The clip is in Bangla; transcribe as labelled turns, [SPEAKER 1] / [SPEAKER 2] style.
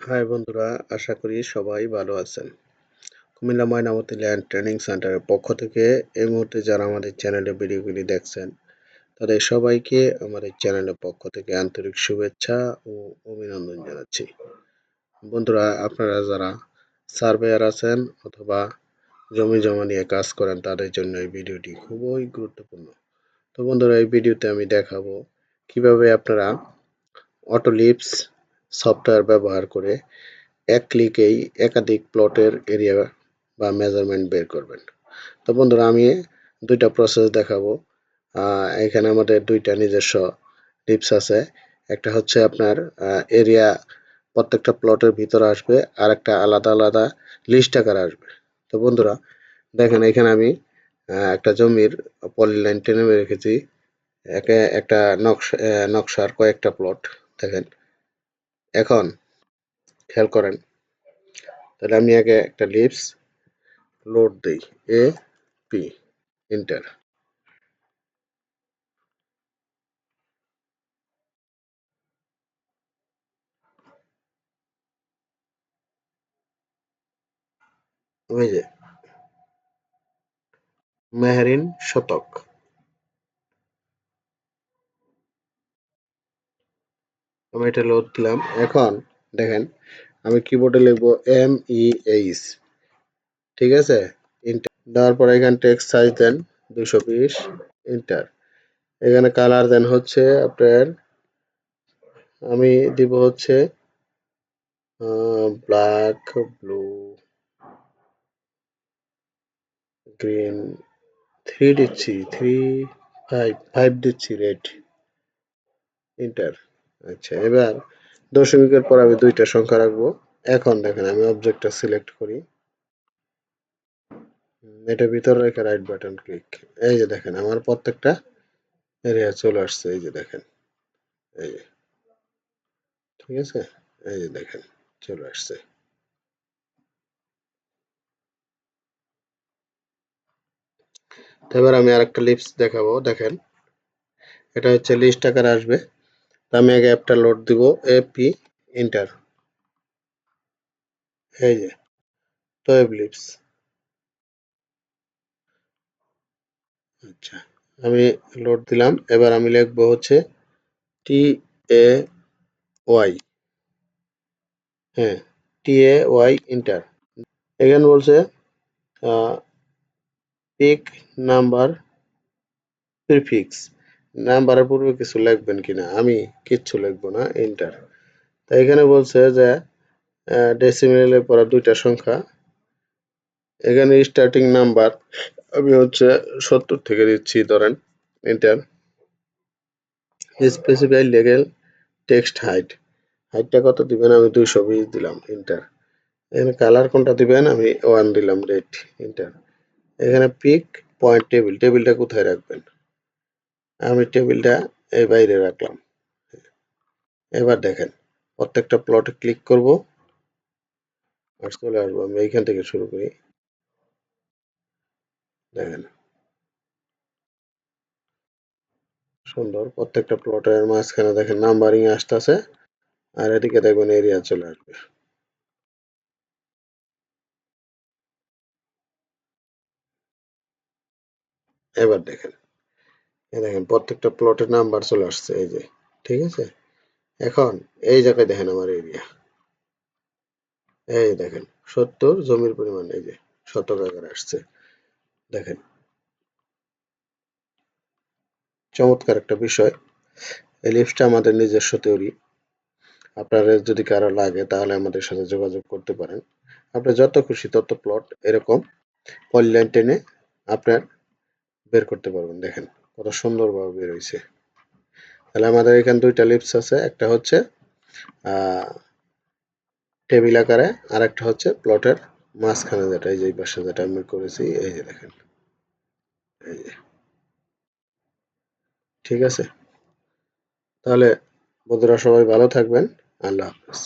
[SPEAKER 1] হাই বন্ধুরা, আশা করি সবাই ভালো আছেন। কুমিল্লা ময়নামতি ল্যান্ড ট্রেনিং সেন্টারের পক্ষ থেকে এই মুহূর্তে যারা আমাদের চ্যানেলে ভিডিওগুলি দেখছেন, তাদের সবাইকে আমাদের চ্যানেলের পক্ষ থেকে আন্তরিক শুভেচ্ছা ও অভিনন্দন জানাচ্ছি। বন্ধুরা, আপনারা যারা সার্ভেয়ার আছেন অথবা জমি জমা নিয়ে কাজ করেন, তাদের জন্য এই ভিডিওটি খুবই গুরুত্বপূর্ণ। তো বন্ধুরা, এই ভিডিওতে আমি দেখাবো কিভাবে আপনারা অটোলিপস সফটওয়্যার ব্যবহার করে এক ক্লিকেই একাধিক প্লটের এরিয়া বা মেজারমেন্ট বের করবেন। তো বন্ধুরা, আমি দুইটা প্রসেস দেখাবো। এখানে আমাদের দুইটা নিজস্ব টিপস আছে। একটা হচ্ছে আপনার এরিয়া প্রত্যেকটা প্লটের ভিতরে আসবে, আর একটা আলাদা আলাদা লিস্ট আকারে আসবে। তো বন্ধুরা দেখেন, এখানে আমি একটা জমির পলিলাইন টেনে রেখেছি। একটা নকশার কয়েকটা প্লট দেখেন। এখন খেয়াল করেন, তাহলে আমি আগে একটা লিপস লোড দেই, এ পি এন্টার। ওই যে মেহেরিন শতক, আমি এটা লোড দিলাম। এখন দেখেন, আমি কিবোর্ডে লিখবো MEH, ঠিক আছে, এন্টার দেওয়ার পর এখানে টেক্সট সাইজ দেন 220, এন্টার। এখানে কালার দেন হচ্ছে আপনার, আমি দিব হচ্ছে ব্ল্যাক, ব্লু, গ্রিন, 3 দিচ্ছি, 5 দিচ্ছি, রেড, এন্টার। আচ্ছা, এবার দশমিকের পর আমি দুইটা সংখ্যা রাখবো। এখন দেখেন, আমি অবজেক্টটা সিলেক্ট করি, এটা ভিতরে রেখে রাইট বাটন ক্লিক। এই যে দেখেন, আমার প্রত্যেকটা এরিয়া চলে আসছে। এই যে দেখেন, এই যে, ঠিক আছে, এই যে দেখেন চলে আসছে। তো এবার আমি আরেকটা লিস্ট দেখাবো। দেখেন, এটা হচ্ছে লিস্ট আকারে আসবে। তো আমি আগে অ্যাপটা লোড দিব, AP এন্টার। এই যে টয়েব লিপস। আচ্ছা, আমি লোড দিলাম। এবার আমি লিখবো হচ্ছে TAY, হ্যাঁ, TAY এন্টার। এখানে বলছে পিক নাম্বার প্রিফিক্স, নাম্বারের পূর্বে কিছু লিখবেন কিনা, আমি কিচ্ছু লিখবো না, এন্টার। তো এখানে বলছে যে ডেসিমেলের পরে দুইটা সংখ্যা। এখানে স্টার্টিং নাম্বার আমি হচ্ছে 70 থেকে দিচ্ছি ধরেন, enter. Specify level text height, হাইটটা কত দিবেন, আমি 220 দিলাম, এন্টার। এখানে কালার কোনটা দিবেন, আমি 1 দিলাম, রেড, এন্টার। এখানে পিক পয়েন্ট টেবিল, টেবিলটা কোথায় রাখবেন, আমি টেবিলটা এই বাইরে রাখলাম। এবার দেখেন, প্রত্যেকটা প্লটে ক্লিক করব আর চলে আসবো। আমি এইখান থেকে শুরু করি। দেখেন, সুন্দর প্রত্যেকটা প্লটের মাঝখানে দেখেন নাম্বারিং আসতেছে, আর এদিকে দেখবেন এরিয়া চলে আসবে। এবার দেখেন, এই দেখেন প্রত্যেকটা প্লটের নাম্বার চলে আসছে, এই যে, ঠিক আছে। এখন এই জায়গায় দেখেন আমার এরিয়া, এই দেখেন 70, জমির পরিমাণ এই যে শতক আকারে আসছে। দেখেন, চমৎকার একটা বিষয়। এই লিস্টটা আমাদের নিজস্ব তৈরি। আপনাদের যদি কারো লাগে তাহলে আমাদের সাথে যোগাযোগ করতে পারেন। আপনি যত খুশি তত প্লট এরকম পলিলাইন টেনে আপনার বের করতে পারবেন। দেখেন কত সুন্দরভাবে বের হইছে। তাহলে আমাদের এখানে দুইটা লিপস আছে, একটা হচ্ছে টেবিল আকারে, আর একটা হচ্ছে প্লটের মাঝখানে, যেটা এই যে এই পাশে যেটা আমি করেছি, এই যে দেখেন, এই যে, ঠিক আছে। তাহলে বন্ধুরা সবাই ভালো থাকবেন। আল্লাহ হাফেজ।